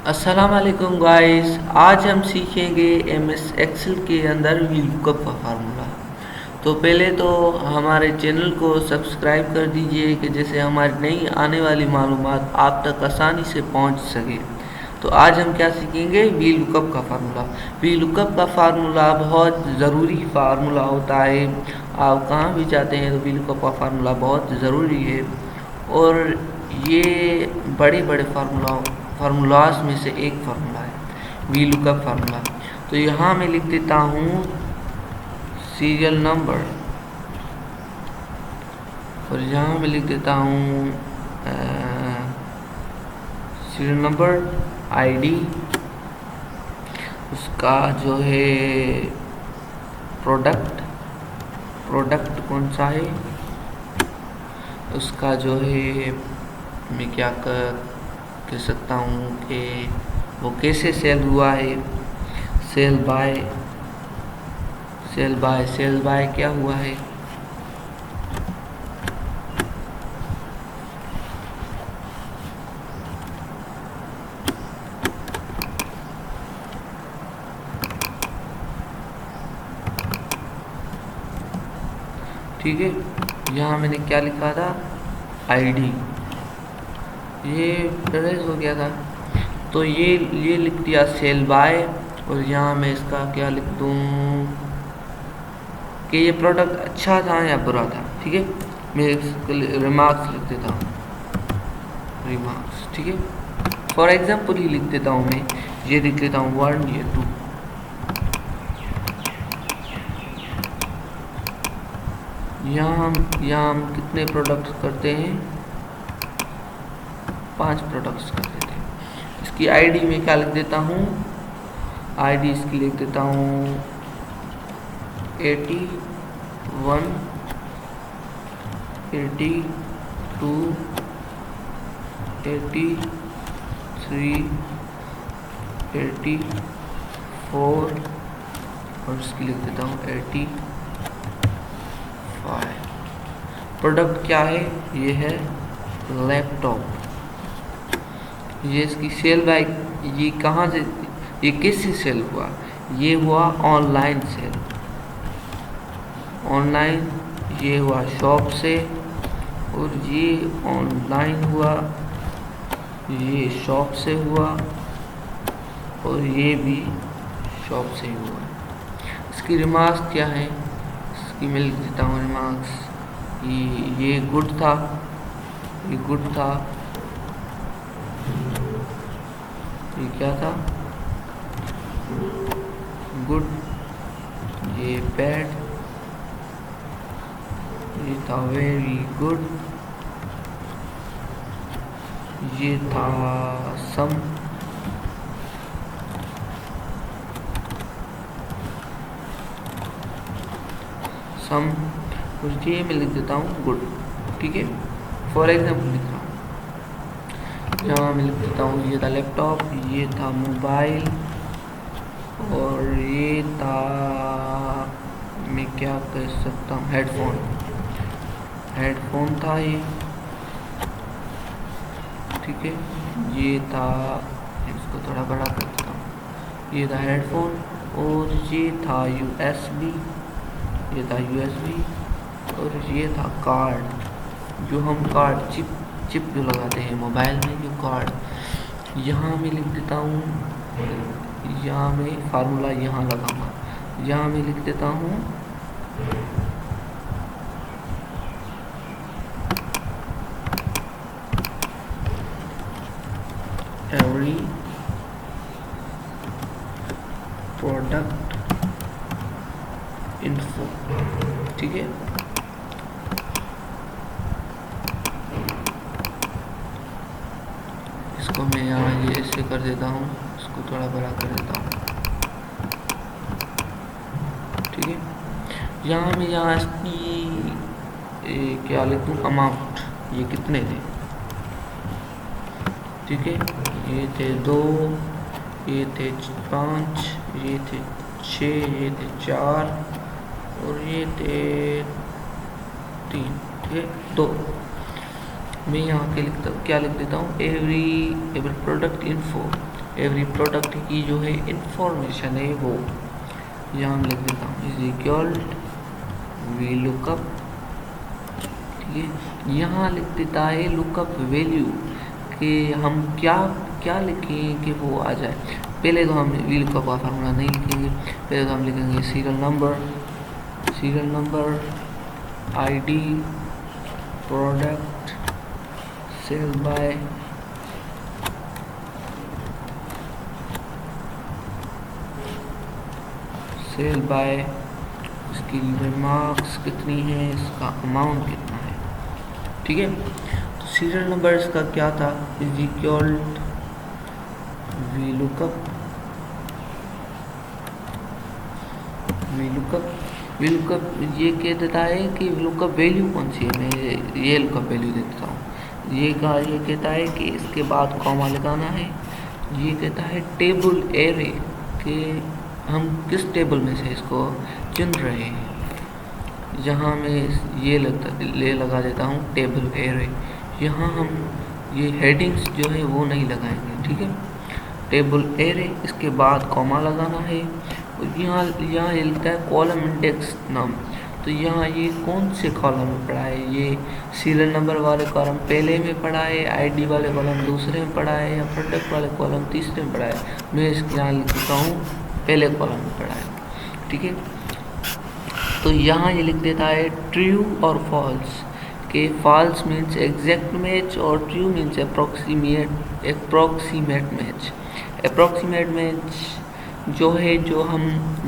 अस्सलाम वालेकुम गाइस। आज हम सीखेंगे एमएस एक्सेल के अंदर वीलुकअप का फार्मूला। तो पहले तो हमारे चैनल को सब्सक्राइब कर दीजिए कि जैसे हमारी नई आने वाली मालूमात आप तक आसानी से पहुंच सके। तो आज हम क्या सीखेंगे, वीलुकअप का फार्मूला। वीलुकअप का फार्मूला बहुत ज़रूरी फार्मूला होता है। आप कहाँ भी जाते हैं तो वीलुकअप का फार्मूला बहुत ज़रूरी है। और ये बड़े बड़े फार्मूलाज में से एक फार्मूला है वीलुकअप फार्मूला। तो यहाँ मैं लिख देता हूँ सीरियल नंबर, और यहाँ मैं लिख देता हूँ सीरियल नंबर, आईडी, उसका जो है प्रोडक्ट कौन सा है, उसका जो है मैं क्या कह सकता हूँ कि वो कैसे सेल हुआ है, सेल बाय क्या हुआ है। ठीक है, यहाँ मैंने क्या लिखा था, आईडी, ये एरर हो गया था तो ये लिख दिया सेल बाय। और यहाँ मैं इसका क्या लिख दूँ कि ये प्रोडक्ट अच्छा था या बुरा था। ठीक है, मैं रिमार्क्स लिख देता हूँ, रिमार्क्स। ठीक है, फॉर एग्जाम्पल ही लिख देता हूँ मैं, ये लिख देता हूँ 1 या 2। यहाँ हम कितने प्रोडक्ट्स करते हैं, 5 प्रोडक्ट्स कर देते हैं। इसकी आईडी में क्या लिख देता हूँ, आईडी इसकी लिख देता हूँ 81, 82, 83, 84, और इसकी लिख देता हूँ 85। प्रोडक्ट क्या है, ये है लैपटॉप। ये इसकी सेल बाय, ये कहाँ से, ये किससे सेल हुआ, ये हुआ ऑनलाइन सेल, ऑनलाइन, ये हुआ शॉप से, और ये ऑनलाइन हुआ, ये शॉप से हुआ, और ये भी शॉप से ही हुआ। इसकी रिमार्क्स क्या है, इसकी मैं लिख देता हूँ रिमार्क्स, ये गुड था, ये गुड था, ये क्या था, गुड, ये बैड, ये था वेरी गुड, ये था सम, और ये मैं लिख देता हूँ गुड। ठीक है, फॉर एग्जाम्पल लिख रहा हूँ, यहाँ मैं लिख देता हूँ ये था लैपटॉप, ये था मोबाइल, और ये था, मैं क्या कह सकता हूँ, हेडफोन था ये। ठीक है, ये था, इसको थोड़ा बड़ा कर देता हूँ, ये था हेडफोन, और ये था यूएसबी, ये था यूएसबी, और ये था कार्ड, जो हम कार्ड चिप जो लगाते हैं मोबाइल में, जो कार्ड। यहाँ मैं लिख देता हूँ, यहाँ मैं फार्मूला यहाँ लगाऊंगा, यहाँ मैं लिख देता हूँ एवरी प्रोडक्ट इन्फो। ठीक है, इसको मैं यहाँ ये ऐसे कर देता हूँ, इसको थोड़ा बड़ा कर देता हूँ। ठीक है, यहाँ इसकी क्या लिख दूँ, अमाउंट, ये कितने थे। ठीक है, ये थे 2, ये थे 5, ये थे 6, ये थे 4, और ये थे 3। ठीक है, 2। मैं यहाँ के क्या लिख देता हूँ, every product info, every product की जो है इंफॉर्मेशन है वो यहाँ लिख देता हूँ इज इक्वल वी लुकअप। ठीक है, यहाँ लिख देता है लुकअप वैल्यू कि हम क्या क्या लिखें कि वो आ जाए। पहले तो हम वी लुकअप का फार्मूला नहीं लिखेंगे, पहले तो हम लिखेंगे serial number ID product sale by इसकी रिमार्क्स कितनी है, इसका अमाउंट कितना है। ठीक है, तो सीरियल नंबर इसका क्या था, इज इक्वल वी लुकअप ये कह देता है कि लुकअप वैल्यू कौन सी है। मैं ये लुकअप वैल्यू देता हूँ। ये कहता है कि इसके बाद कॉमा लगाना है। ये कहता है टेबल एरे कि हम किस टेबल में से इसको चुन रहे हैं। यहाँ मैं ये लगा देता हूँ टेबल एरे। यहाँ हम ये हेडिंग्स जो है वो नहीं लगाएंगे। ठीक है, टेबल एरे, इसके बाद कॉमा लगाना है। यहाँ ये लिखता है कॉलम इंडेक्स नाम। तो यहाँ ये कौन से कॉलम में पड़ा है, ये सीरियल नंबर वाले कॉलम पहले में पड़ा है, आईडी वाले कॉलम दूसरे में पड़ा है, या प्रोडक्ट वाले कॉलम तीसरे में पड़ा है। मैं इसके यहाँ लिखता हूँ पहले कॉलम में पड़ा है। ठीक है, तो यहाँ ये लिख देता है ट्रू और फॉल्स के फॉल्स मीन्स एग्जैक्ट मैच और true means approximate match. Approximate match जो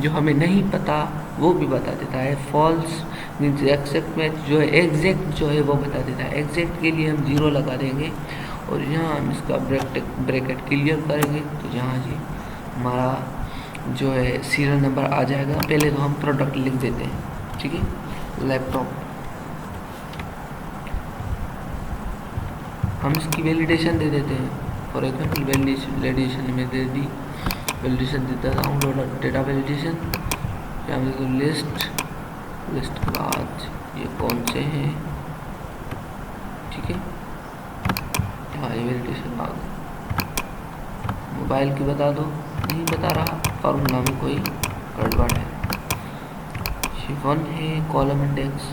हमें नहीं पता वो भी बता देता है। फॉल्स मीन्स एक्सेप्ट मैच जो है एग्जैक्ट जो है वो बता देता है। एग्जैक्ट के लिए हम 0 लगा देंगे और यहाँ हम इसका ब्रैकेट क्लियर करेंगे। तो यहाँ जी हमारा जो है सीरियल नंबर आ जाएगा। पहले तो हम प्रोडक्ट लिख देते हैं। ठीक है, लैपटॉप, हम इसकी वैलिडेशन दे देते हैं। फॉर एग्जाम्पल वैलिडेशन में दे दी, वैलिडेशन देता डाउनलोड डेटा वैलिडेशन, या लिस्ट के बाद ये कौन से हैं। ठीक है, हाँ ये वैलिडेशन आ गई। मोबाइल की बता दो, नहीं बता रहा, फार्मूला में कोई गड़बड़ है। ये 1 है कॉलम इंडेक्स।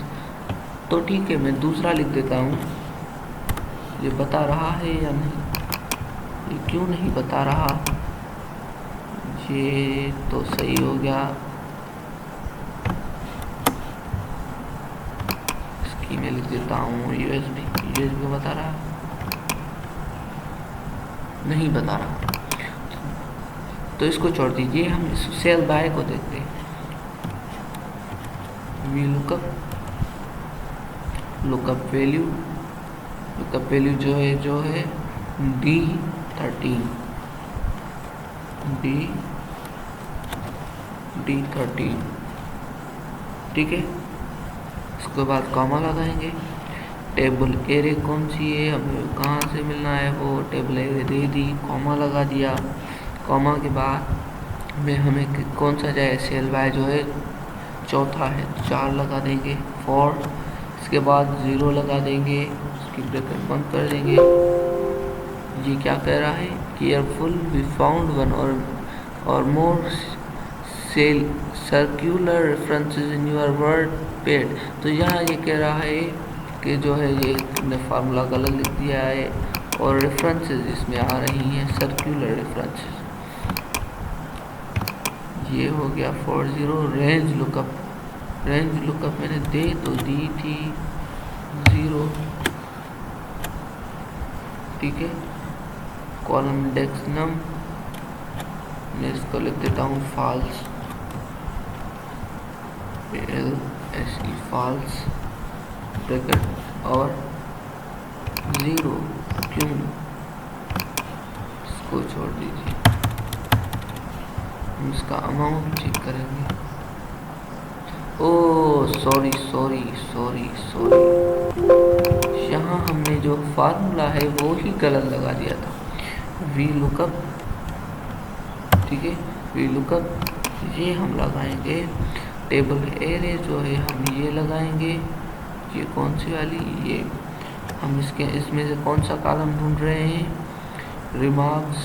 तो ठीक है, मैं दूसरा लिख देता हूँ। ये बता रहा है या नहीं, ये क्यों नहीं बता रहा, ये तो सही हो गया। इसकी मैं लिख देता हूँ यूएसबी बता रहा, नहीं बता रहा, तो इसको छोड़ दीजिए। हम इस सेल बाय को देखते हैं। वी लुकअप वैल्यू जो है D13 ठीक है, उसके बाद कॉमा लगाएंगे। टेबल एरे कौन सी है, हमें कहाँ से मिलना है, वो टेबल एरे दे दी, कॉमा लगा दिया। कॉमा के बाद में हमें कौन सा जाए, सेल बाय जो है चौथा है, 4 लगा देंगे। 4, इसके बाद 0 लगा देंगे, उसकी ब्रैकेट बंद कर देंगे। ये क्या कह रहा है, careful we found 1 or more circular references in your word pad. तो यहाँ ये कह रहा है कि जो है ये फार्मूला गलत लिख दिया है और रेफरेंसेस इसमें आ रही हैं सर्कुलर रेफरेंसेस। ये हो गया 40। रेंज लुकअप मैंने दे तो दी थी 0। ठीक है, कॉलम इंडेक्स नम, मैं इसको लिख देता हूँ फॉल्स, LSE फॉल्स, ब्रैकेट और 0। क्यों, इसको छोड़ दीजिए, हम इसका अमाउंट चेक करेंगे। ओह सॉरी, यहाँ हमने जो फार्मूला है वो ही गलत लगा दिया था। वी लुकअप, ठीक है, वी लुकअप ये हम लगाएंगे। टेबल एरे जो है हम ये लगाएंगे। ये कौन सी वाली, ये हम इसमें से कौन सा कॉलम ढूंढ रहे हैं, रिमार्क्स